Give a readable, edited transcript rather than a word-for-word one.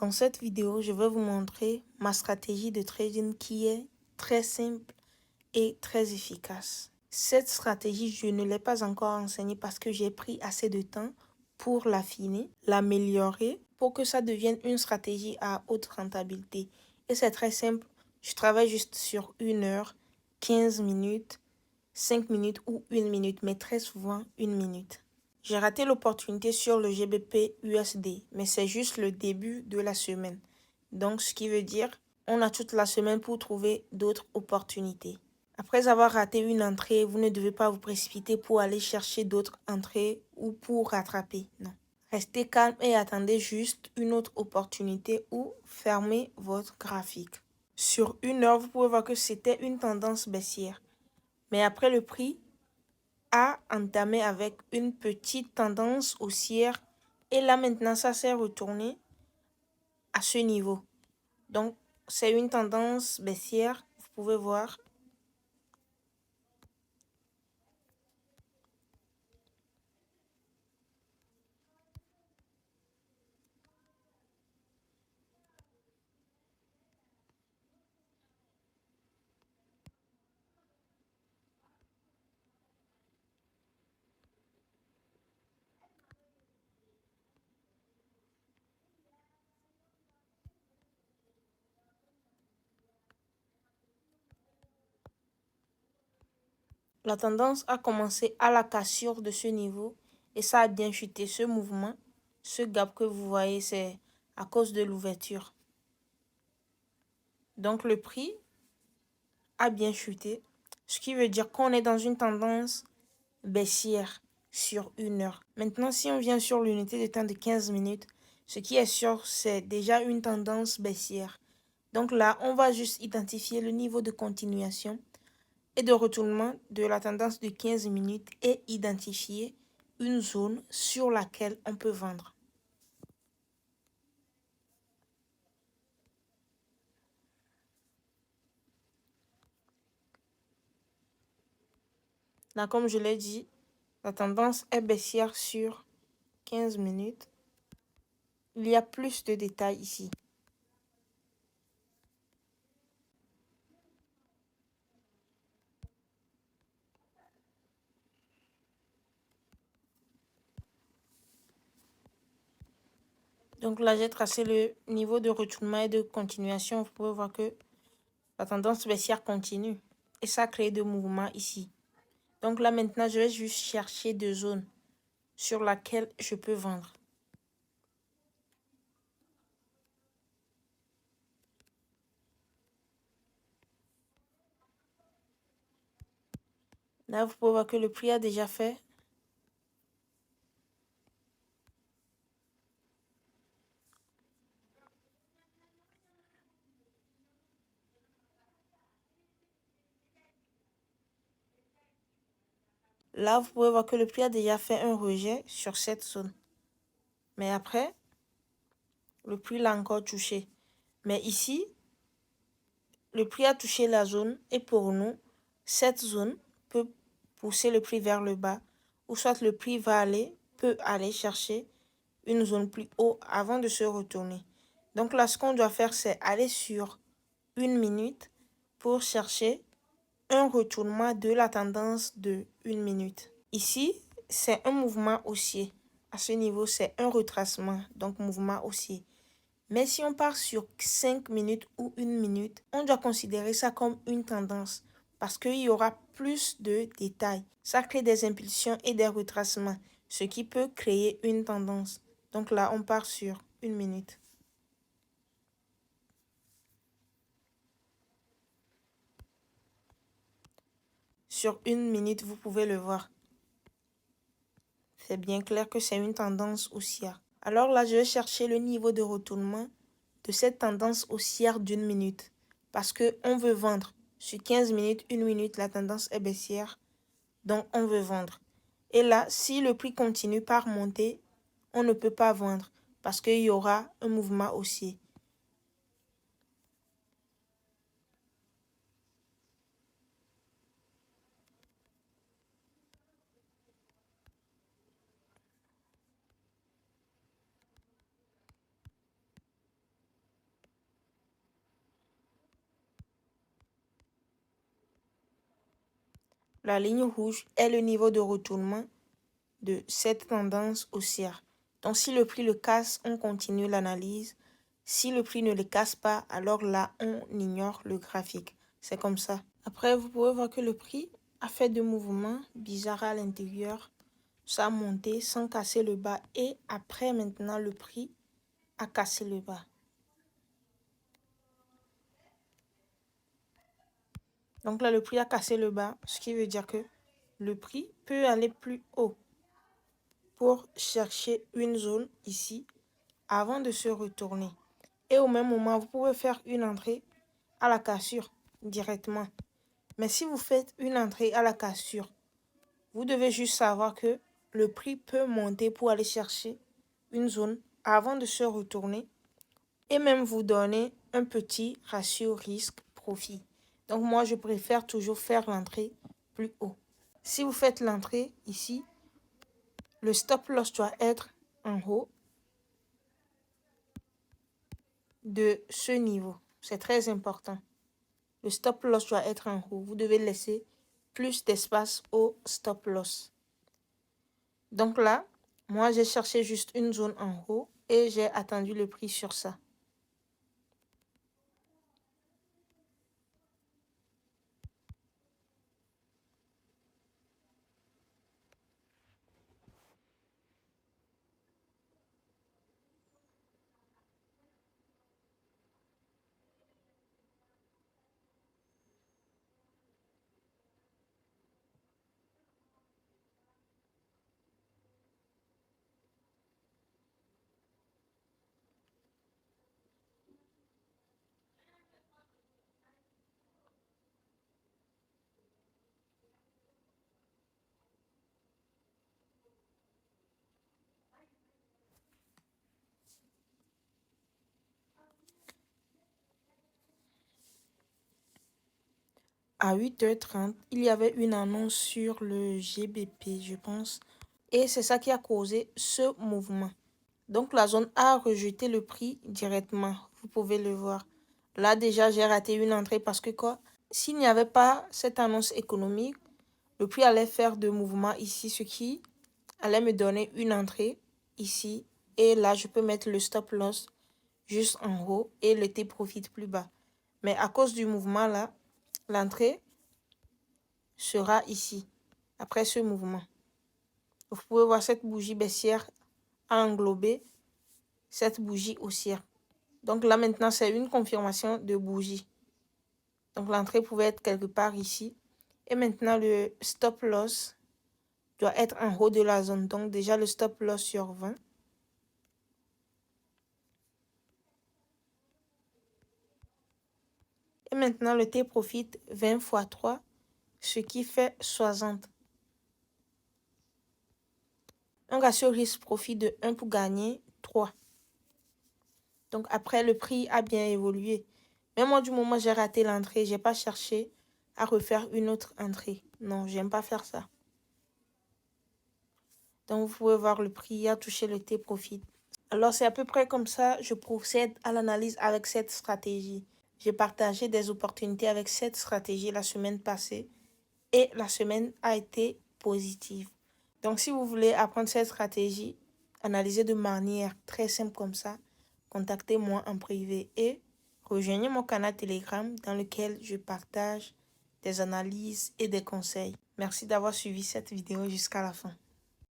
Dans cette vidéo, je vais vous montrer ma stratégie de trading qui est très simple et très efficace. Cette stratégie, je ne l'ai pas encore enseignée parce que j'ai pris assez de temps pour l'affiner, l'améliorer pour que ça devienne une stratégie à haute rentabilité. Et c'est très simple, je travaille juste sur 1 heure, 15 minutes, 5 minutes ou 1 minute, mais très souvent 1 minute. J'ai raté l'opportunité sur le GBP USD, mais c'est juste le début de la semaine. Donc, ce qui veut dire, on a toute la semaine pour trouver d'autres opportunités. Après avoir raté une entrée, vous ne devez pas vous précipiter pour aller chercher d'autres entrées ou pour rattraper. Non. Restez calme et attendez juste une autre opportunité ou fermez votre graphique. Sur 1 heure, vous pouvez voir que c'était une tendance baissière. Mais après, le prix a entamé avec une petite tendance haussière et là maintenant ça s'est retourné à ce niveau. Donc c'est une tendance baissière, vous pouvez voir. La tendance a commencé à la cassure de ce niveau et ça a bien chuté. Ce mouvement, ce gap que vous voyez, c'est à cause de l'ouverture. Donc le prix a bien chuté, ce qui veut dire qu'on est dans une tendance baissière sur 1 heure. Maintenant, si on vient sur l'unité de temps de 15 minutes, ce qui est sûr, c'est déjà une tendance baissière. Donc là, on va juste identifier le niveau de continuation et de retournement de la tendance de 15 minutes et identifier une zone sur laquelle on peut vendre. Là, comme je l'ai dit, la tendance est baissière sur 15 minutes. Il y a plus de détails ici. Donc là, j'ai tracé le niveau de retournement et de continuation. Vous pouvez voir que la tendance baissière continue. Et ça crée des mouvements ici. Donc là, maintenant, je vais juste chercher deux zones sur lesquelles je peux vendre. Là, vous pouvez voir que le prix a déjà fait. Là, vous pouvez voir que le prix a déjà fait un rejet sur cette zone. Mais après, le prix l'a encore touché. Mais ici, le prix a touché la zone et pour nous, cette zone peut pousser le prix vers le bas ou soit le prix peut aller chercher une zone plus haut avant de se retourner. Donc là, ce qu'on doit faire, c'est aller sur 1 minute pour chercher un retournement de la tendance de 1 minute. Ici, c'est un mouvement haussier. À ce niveau, c'est un retracement, donc mouvement haussier. Mais si on part sur 5 minutes ou 1 minute, on doit considérer ça comme une tendance parce qu'il y aura plus de détails. Ça crée des impulsions et des retracements, ce qui peut créer une tendance. Donc là, on part sur 1 minute. Sur 1 minute, vous pouvez le voir. C'est bien clair que c'est une tendance haussière. Alors là, je vais chercher le niveau de retournement de cette tendance haussière d'1 minute. Parce qu'on veut vendre. Sur 15 minutes, 1 minute, la tendance est baissière. Donc, on veut vendre. Et là, si le prix continue par monter, on ne peut pas vendre. Parce qu'il y aura un mouvement haussier. La ligne rouge est le niveau de retournement de cette tendance haussière. Donc, si le prix le casse, on continue l'analyse. Si le prix ne le casse pas, alors là, on ignore le graphique. C'est comme ça. Après, vous pouvez voir que le prix a fait deux mouvements bizarres à l'intérieur. Ça a monté sans casser le bas. Et après, maintenant, le prix a cassé le bas. Donc là, le prix a cassé le bas, ce qui veut dire que le prix peut aller plus haut pour chercher une zone ici avant de se retourner. Et au même moment, vous pouvez faire une entrée à la cassure directement. Mais si vous faites une entrée à la cassure, vous devez juste savoir que le prix peut monter pour aller chercher une zone avant de se retourner et même vous donner un petit ratio risque-profit. Donc moi, je préfère toujours faire l'entrée plus haut. Si vous faites l'entrée ici, le stop loss doit être en haut de ce niveau. C'est très important. Le stop loss doit être en haut. Vous devez laisser plus d'espace au stop loss. Donc là, moi, j'ai cherché juste une zone en haut et j'ai attendu le prix sur ça. À 8h30, il y avait une annonce sur le GBP, je pense. Et c'est ça qui a causé ce mouvement. Donc, la zone a rejeté le prix directement. Vous pouvez le voir. Là, déjà, j'ai raté une entrée parce que quoi? S'il n'y avait pas cette annonce économique, le prix allait faire de mouvements ici, ce qui allait me donner une entrée ici. Et là, je peux mettre le stop loss juste en haut et le T profit plus bas. Mais à cause du mouvement là, l'entrée sera ici, après ce mouvement. Vous pouvez voir cette bougie baissière a englobé cette bougie haussière. Donc là maintenant, c'est une confirmation de bougie. Donc l'entrée pouvait être quelque part ici. Et maintenant, le stop loss doit être en haut de la zone. Donc déjà, le stop loss sur 20. Et maintenant, le T profit 20 fois 3, ce qui fait 60. Un ratio risque-profit de 1 pour gagner 3. Donc après, le prix a bien évolué. Mais moi, du moment où j'ai raté l'entrée, j'ai pas cherché à refaire une autre entrée. Non, j'aime pas faire ça. Donc vous pouvez voir le prix a touché le T profit. Alors c'est à peu près comme ça, je procède à l'analyse avec cette stratégie. J'ai partagé des opportunités avec cette stratégie la semaine passée et la semaine a été positive. Donc si vous voulez apprendre cette stratégie, analyser de manière très simple comme ça, contactez-moi en privé et rejoignez mon canal Telegram dans lequel je partage des analyses et des conseils. Merci d'avoir suivi cette vidéo jusqu'à la fin.